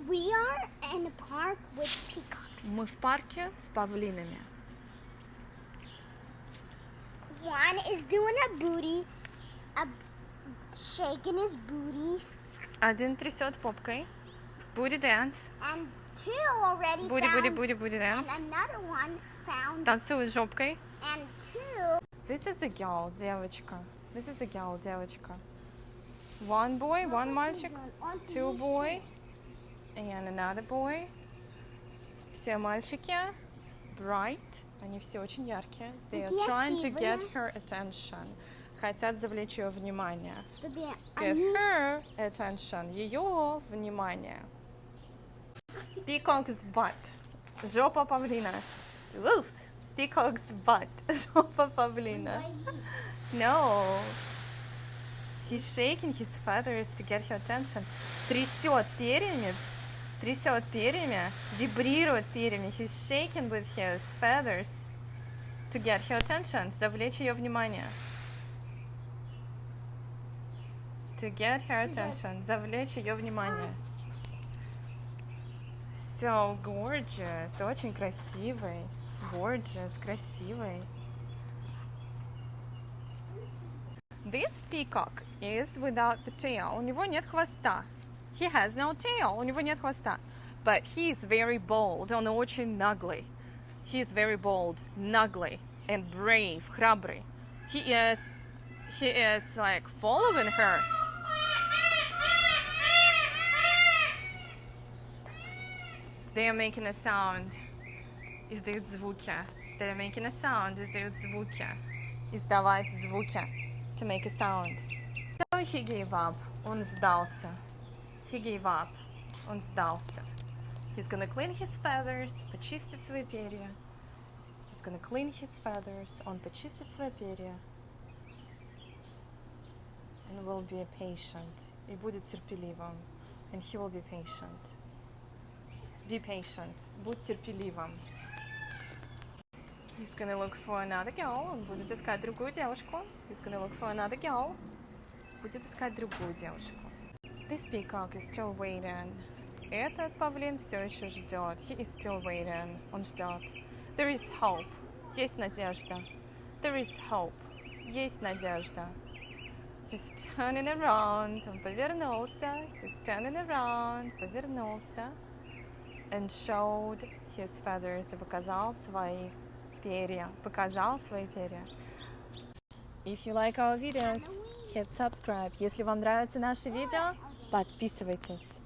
We are in a park with peacocks. Мы в парке с павлинами. One is doing shaking his booty. Один трясет попкой. Booty dance. And two already Booty, found. booty, booty, booty dance. And another one found. Танцует жопкой. And two. This is a girl, девочка. This is a girl, девочка. One boy, one мальчик. Two boy. And another boy. Все мальчики. Bright. Они все очень яркие. They are trying to get her attention. Хотят завлечь ее внимание. Get her attention. Ее внимание. Peacock's butt. Жопа павлина. Loose. Peacock's butt. Жопа павлина. No. He's shaking his feathers to get her attention. Трясет перьями, вибрирует перьями. He's shaking with his feathers to get her attention. Завлечь ее внимание. To get her attention. Завлечь ее внимание. So gorgeous. Очень красивый. Gorgeous. Красивый. This peacock is without the tail. У него нет хвоста. He has no tail. У него нет хвоста. But he is very bold. Он очень наглый. He is very bold, наглый, and brave, храбрый. He is like following her. They are making a sound. Издают звуки. They are making a sound. Издают звуки. Издавать звуки. To make a sound. So he gave up. Он сдался. He gave up. Он сдался. He's gonna clean his feathers. Почистит свои перья. He's gonna clean his feathers. Он почистит свои перья. And will be patient. И будет терпеливым. And he will be patient. Be patient. Будь терпеливым. He's gonna look for another girl. Он будет искать другую девушку. He's gonna look for another girl. Будет искать другую девушку. This peacock is still waiting. Этот павлин все еще ждет. He is still waiting. Он ждет. There is hope. Есть надежда. There is hope. Есть надежда. He's turning around. Он повернулся. He's turning around. Повернулся. And showed his feathers. И показал свои перья. Показал свои перья. If you like our videos, hit subscribe. Если вам нравятся наши видео, подписывайтесь.